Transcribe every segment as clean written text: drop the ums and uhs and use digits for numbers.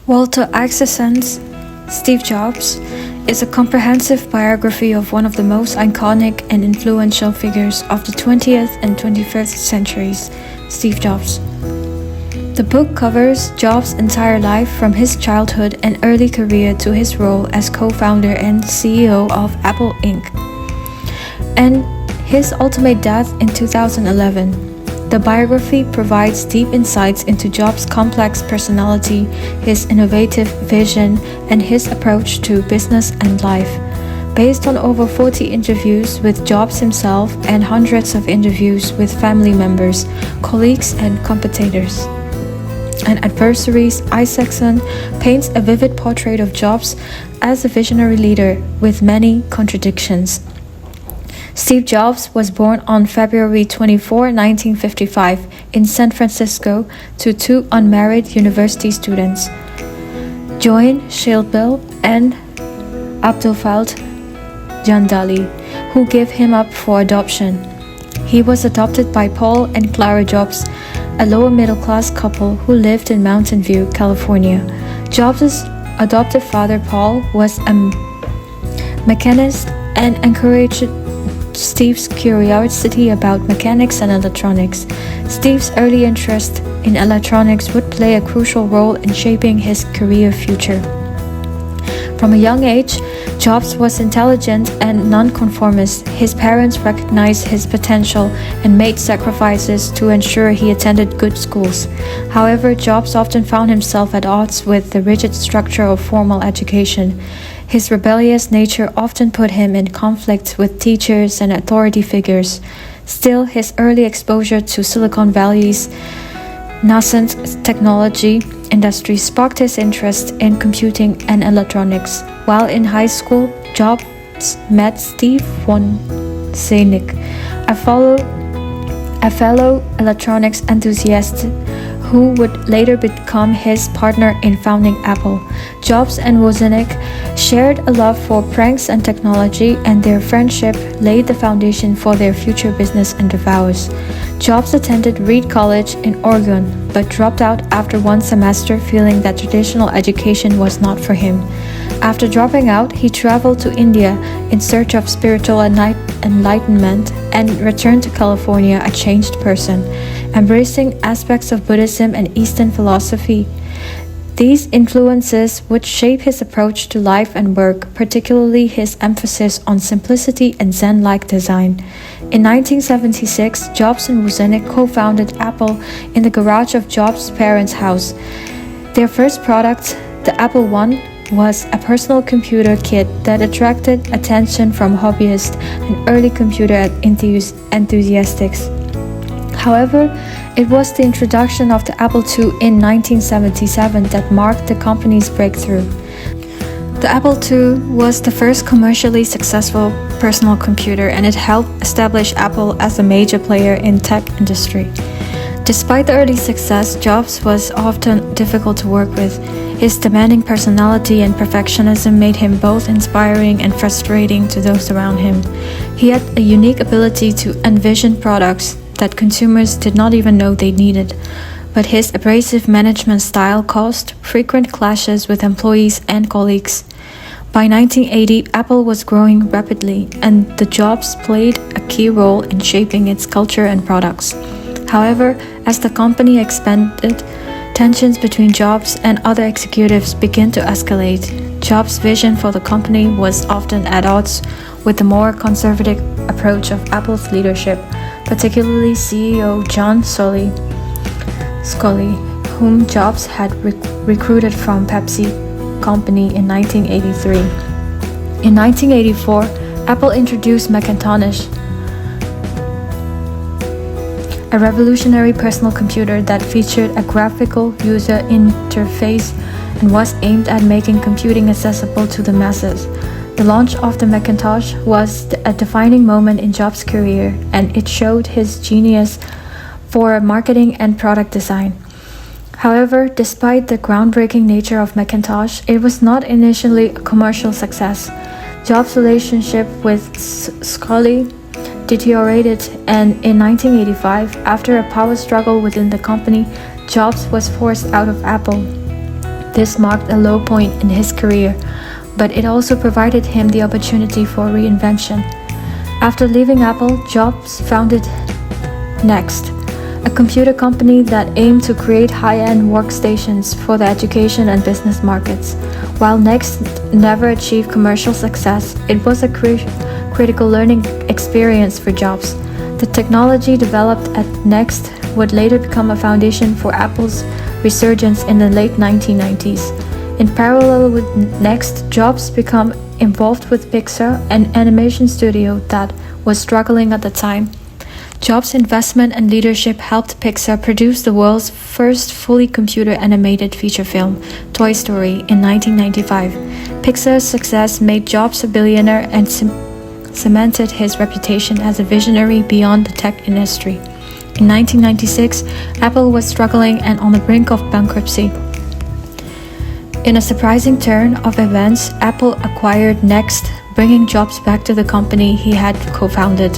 Walter Isaacson's Steve Jobs is a comprehensive biography of one of the most iconic and influential figures of the 20th and 21st centuries, Steve Jobs. The book covers Jobs' entire life from his childhood and early career to his role as co-founder and CEO of Apple Inc. and his ultimate death in 2011. The biography provides deep insights into Jobs' complex personality, his innovative vision, and his approach to business and life. Based on over 40 interviews with Jobs himself and hundreds of interviews with family members, colleagues, and competitors and adversaries, Isaacson paints a vivid portrait of Jobs as a visionary leader with many contradictions. Steve Jobs was born on February 24, 1955, in San Francisco to two unmarried university students, Joan Schildbil and Abdulfald Jandali, who gave him up for adoption. He was adopted by Paul and Clara Jobs, a lower-middle-class couple who lived in Mountain View, California. Jobs' adoptive father, Paul, was a mechanist and encouraged Steve's curiosity about mechanics and electronics. Steve's early interest in electronics would play a crucial role in shaping his career future. From a young age, Jobs was intelligent and nonconformist. His parents recognized his potential and made sacrifices to ensure he attended good schools. However, Jobs often found himself at odds with the rigid structure of formal education. His rebellious nature often put him in conflict with teachers and authority figures. Still, his early exposure to Silicon Valley's nascent technology industry sparked his interest in computing and electronics. While in high school, Jobs met Steve von Zeynik, a fellow electronics enthusiast who would later become his partner in founding Apple. Jobs and Wozniak shared a love for pranks and technology, and their friendship laid the foundation for their future business endeavors. Jobs attended Reed College in Oregon, but dropped out after one semester, feeling that traditional education was not for him. After dropping out, he traveled to India in search of spiritual enlightenment and returned to California a changed person, embracing aspects of Buddhism and Eastern philosophy. These influences would shape his approach to life and work, particularly his emphasis on simplicity and Zen-like design. In 1976, Jobs and Wozniak co-founded Apple in the garage of Jobs' parents' house. Their first product, the Apple I, was a personal computer kit that attracted attention from hobbyists and early computer enthusiasts. However, it was the introduction of the Apple II in 1977 that marked the company's breakthrough. The Apple II was the first commercially successful personal computer, and it helped establish Apple as a major player in tech industry. Despite the early success, Jobs was often difficult to work with. His demanding personality and perfectionism made him both inspiring and frustrating to those around him. He had a unique ability to envision products that consumers did not even know they needed, but his abrasive management style caused frequent clashes with employees and colleagues. By 1980, Apple was growing rapidly, and the Jobs played a key role in shaping its culture and products. However, as the company expanded, tensions between Jobs and other executives began to escalate. Jobs' vision for the company was often at odds with the more conservative approach of Apple's leadership, particularly CEO John Sculley, whom Jobs had recruited from Pepsi Company in 1983. In 1984, Apple introduced Macintosh, a revolutionary personal computer that featured a graphical user interface and was aimed at making computing accessible to the masses. The launch of the Macintosh was a defining moment in Jobs' career, and it showed his genius for marketing and product design. However, despite the groundbreaking nature of Macintosh, it was not initially a commercial success. Jobs' relationship with Sculley deteriorated, and in 1985, after a power struggle within the company, Jobs was forced out of Apple. This marked a low point in his career, but it also provided him the opportunity for reinvention. After leaving Apple, Jobs founded Next, a computer company that aimed to create high-end workstations for the education and business markets. While Next never achieved commercial success, it was a critical learning experience for Jobs. The technology developed at Next would later become a foundation for Apple's resurgence in the late 1990s. In parallel with Next, Jobs became involved with Pixar, an animation studio that was struggling at the time. Jobs' investment and leadership helped Pixar produce the world's first fully computer-animated feature film, Toy Story, in 1995. Pixar's success made Jobs a billionaire and cemented his reputation as a visionary beyond the tech industry. In 1996, Apple was struggling and on the brink of bankruptcy. In a surprising turn of events, Apple acquired Next, bringing Jobs back to the company he had co-founded.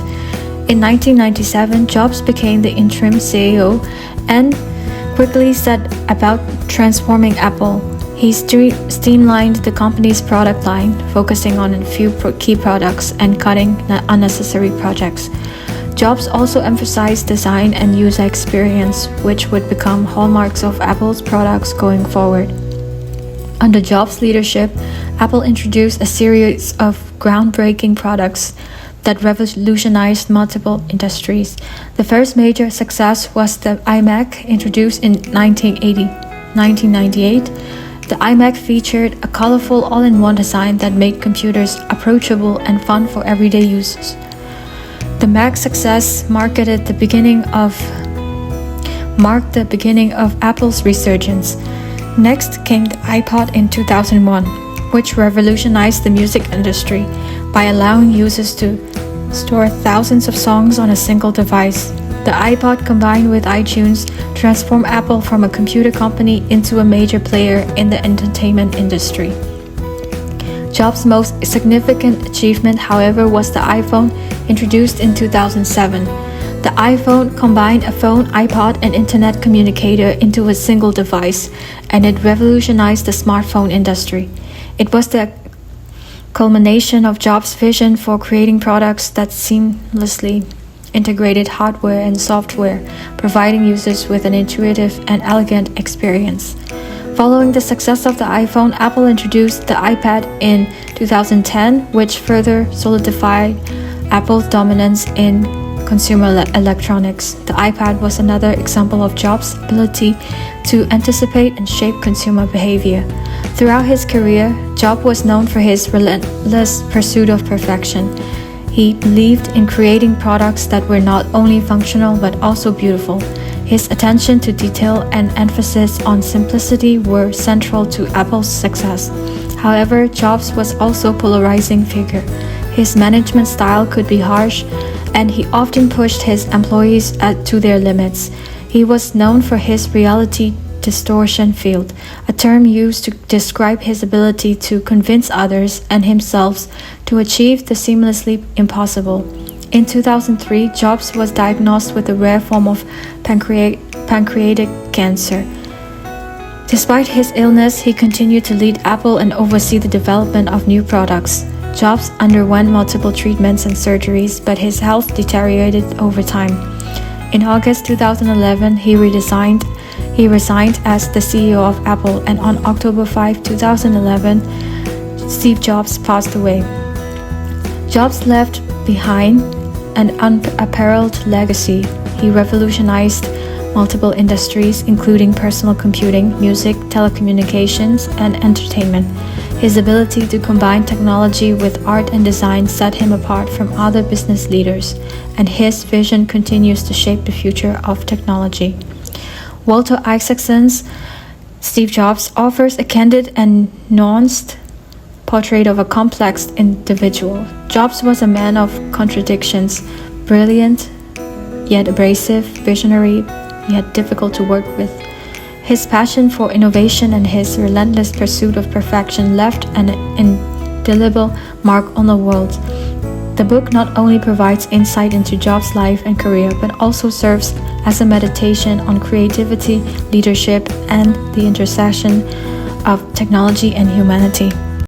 In 1997, Jobs became the interim CEO and quickly set about transforming Apple. He streamlined the company's product line, focusing on a few key products and cutting unnecessary projects. Jobs also emphasized design and user experience, which would become hallmarks of Apple's products going forward. Under Jobs' leadership, Apple introduced a series of groundbreaking products that revolutionized multiple industries. The first major success was the iMac, introduced in 1998. The iMac featured a colorful all-in-one design that made computers approachable and fun for everyday users. The Mac's success marked the beginning of Apple's resurgence. Next came the iPod in 2001, which revolutionized the music industry by allowing users to store thousands of songs on a single device. The iPod, combined with iTunes, transformed Apple from a computer company into a major player in the entertainment industry. Jobs' most significant achievement, however, was the iPhone, introduced in 2007. The iPhone combined a phone, iPod, and internet communicator into a single device, and it revolutionized the smartphone industry. It was the culmination of Jobs' vision for creating products that seamlessly integrated hardware and software, providing users with an intuitive and elegant experience. Following the success of the iPhone, Apple introduced the iPad in 2010, which further solidified Apple's dominance in consumer electronics. The iPad was another example of Jobs' ability to anticipate and shape consumer behavior. Throughout his career, Jobs was known for his relentless pursuit of perfection. He believed in creating products that were not only functional but also beautiful. His attention to detail and emphasis on simplicity were central to Apple's success. However, Jobs was also a polarizing figure. His management style could be harsh, and he often pushed his employees to their limits. He was known for his reality distortion field, a term used to describe his ability to convince others and himself to achieve the seamlessly impossible. In 2003, Jobs was diagnosed with a rare form of pancreatic cancer. Despite his illness, he continued to lead Apple and oversee the development of new products. Jobs underwent multiple treatments and surgeries, but his health deteriorated over time. In August 2011, he resigned as the CEO of Apple, and on October 5, 2011, Steve Jobs passed away. Jobs left behind an unparalleled legacy. He revolutionized multiple industries, including personal computing, music, telecommunications, and entertainment. His ability to combine technology with art and design set him apart from other business leaders, and his vision continues to shape the future of technology. Walter Isaacson's Steve Jobs offers a candid and nuanced portrait of a complex individual. Jobs was a man of contradictions, brilliant, yet abrasive, visionary, yet difficult to work with. His passion for innovation and his relentless pursuit of perfection left an indelible mark on the world. The book not only provides insight into Jobs' life and career, but also serves as a meditation on creativity, leadership, and the intersection of technology and humanity.